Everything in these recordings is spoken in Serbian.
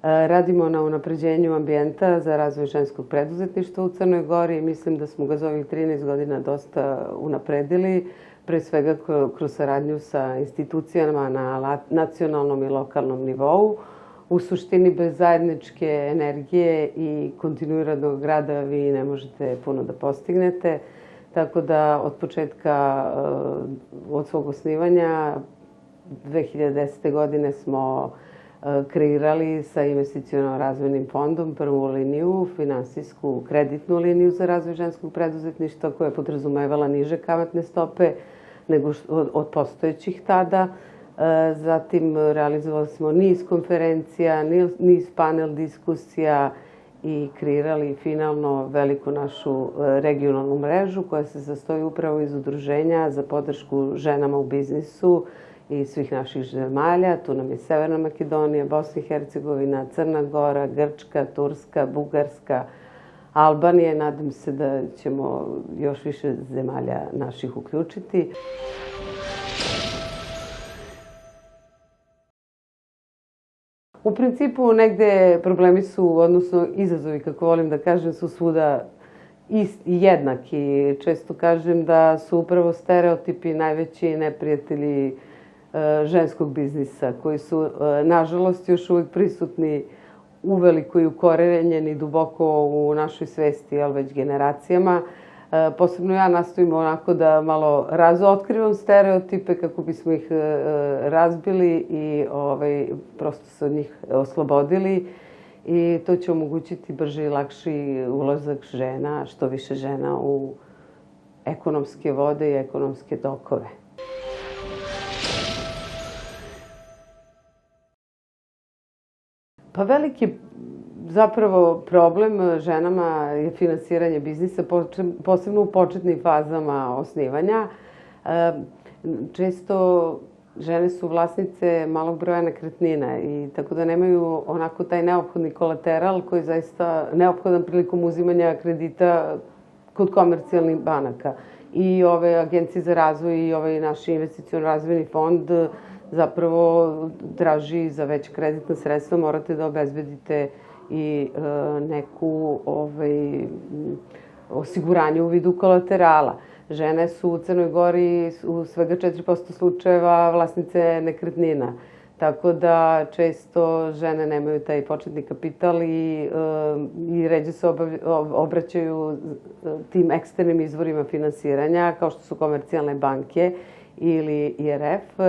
Radimo na unapređenju ambijenta za razvoj ženskog preduzetništva u Crnoj Gori i mislim da smo ga za ovih 13 godina dosta unapredili, pre svega kroz saradnju sa institucijama na nacionalnom i lokalnom nivou. U suštini, bez zajedničke energije i kontinuiranog rada vi ne možete puno da postignete. Tako da od početka, od svog osnivanja, 2010. godine smo kreirali sa investiciono-razvojnim fondom prvu liniju, finansijsku kreditnu liniju za razvoj ženskog preduzetništva koja je podrazumevala niže kamatne stope nego od postojećih tada. Zatim realizovali smo niz konferencija, niz panel diskusija i kreirali finalno veliku našu regionalnu mrežu koja se sastoji upravo iz udruženja za podršku ženama u biznisu i svih naših zemalja. Tu nam je Severna Makedonija, Bosna i Hercegovina, Crna Gora, Grčka, Turska, Bugarska, Albanija. Nadam se da ćemo još više zemalja naših uključiti. U principu negde problemi su, odnosno izazovi, kako volim da kažem, su svuda jednaki. Često kažem da su upravo stereotipi najveći neprijatelji ženskog biznisa, koji su, nažalost, još uvijek prisutni uveliko i ukorenjeni duboko u našoj svesti, već generacijama. Posebno ja nastojim onako da malo razotkrivam stereotipe kako bismo ih razbili i prosto se od njih oslobodili. I to će omogućiti brži i lakši ulazak žena, što više žena u ekonomske vode i ekonomske tokove. Pa veliki zapravo problem ženama je finansiranje biznisa, posebno u početnim fazama osnivanja. Često žene su vlasnice malog broja nekretnina i tako da nemaju onako taj neophodni kolateral koji je zaista neophodan prilikom uzimanja kredita kod komercijalnih banaka. I ove agencije za razvoj i ovaj naš investiciono-razvojni fond zapravo traži za veće kreditna sredstva, morate da obezbedite i neku osiguranje u vidu kolaterala. Žene su u Crnoj Gori u svega 4% slučajeva vlasnice nekretnina. Tako da često žene nemaju taj početni kapital i ređe se obraćaju tim eksternim izvorima finansiranja, kao što su komercijalne banke ili IRF.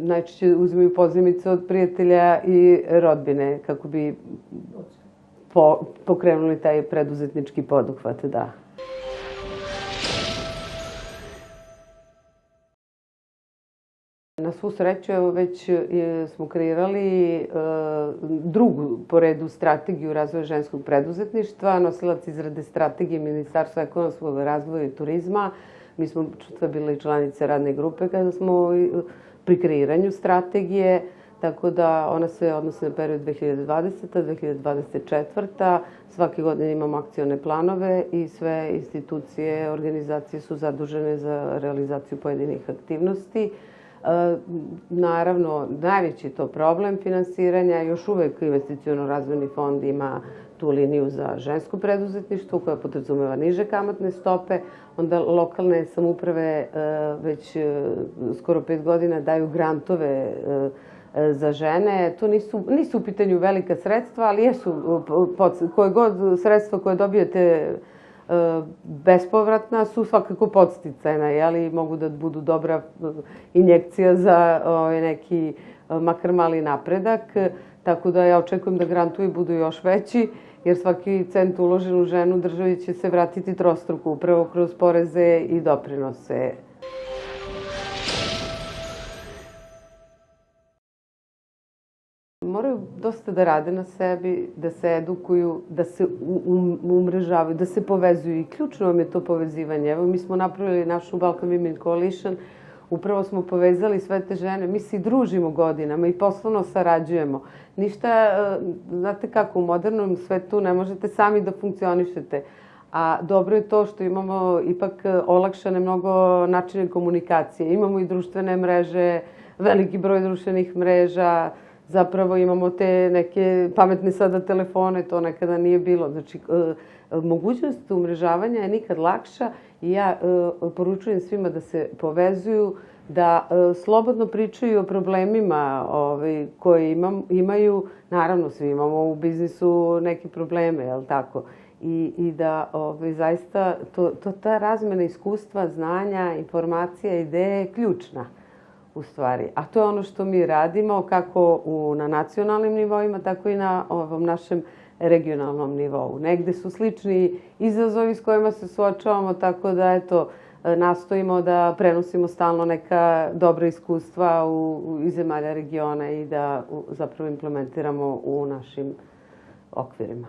Najčešće uzimaju pozajmice od prijatelja i rodbine kako bi pokrenuli taj preduzetnički poduhvat, da. Na svu sreću, evo već smo kreirali drugu po redu strategiju razvoja ženskog preduzetništva. Nosilac izrade strategije Ministarstva ekonomskog razvoja i turizma. Mi smo bili članice radne grupe kada smo pri kreiranju strategije, tako da ona se odnosi na period 2020-2024. Svake godine imamo akcione planove i sve institucije, organizacije su zadužene za realizaciju pojedinih aktivnosti. Naravno, najveći je to problem finansiranja. Još uvek investiciono-razvojni fond ima tu liniju za žensko preduzetništvo koja podrazumeva niže kamatne stope. Onda lokalne samouprave već skoro 5 godina daju grantove za žene. To nisu u pitanju velika sredstva, ali jesu koje god sredstva koje dobijete bespovratna su svakako podsticajna, ali mogu da budu dobra injekcija za neki makar mali napredak. Tako da ja očekujem da grantovi budu još veći, jer svaki cent uložen u ženu državi će se vratiti trostruko, upravo kroz poreze i doprinose. Moraju dosta da rade na sebi, da se edukuju, da se umrežavaju, da se povezuju i ključno vam je to povezivanje. Evo, mi smo napravili našu Balkan Women Coalition, upravo smo povezali sve te žene, mi se i družimo godinama i poslovno sarađujemo. Ništa, znate kako, u modernom svetu ne možete sami da funkcionišete, a dobro je to što imamo ipak olakšane mnogo načine komunikacije. Imamo i društvene mreže, veliki broj društvenih mreža, zapravo imamo te neke pametne sada telefone, to nekada nije bilo. Znači, mogućnost umrežavanja je nikad lakša i ja poručujem svima da se povezuju, da slobodno pričaju o problemima koje imaju. Naravno, svi imamo u biznisu neke probleme, jel tako? I da zaista ta razmena iskustva, znanja, informacija, ideje je ključna u stvari. A to je ono što mi radimo kako na nacionalnim nivoima, tako i na ovom našem regionalnom nivou. Negde su slični izazovi s kojima se suočavamo, tako da nastojimo da prenosimo stalno neka dobra iskustva iz zemalja regiona i da zapravo implementiramo u našim okvirima.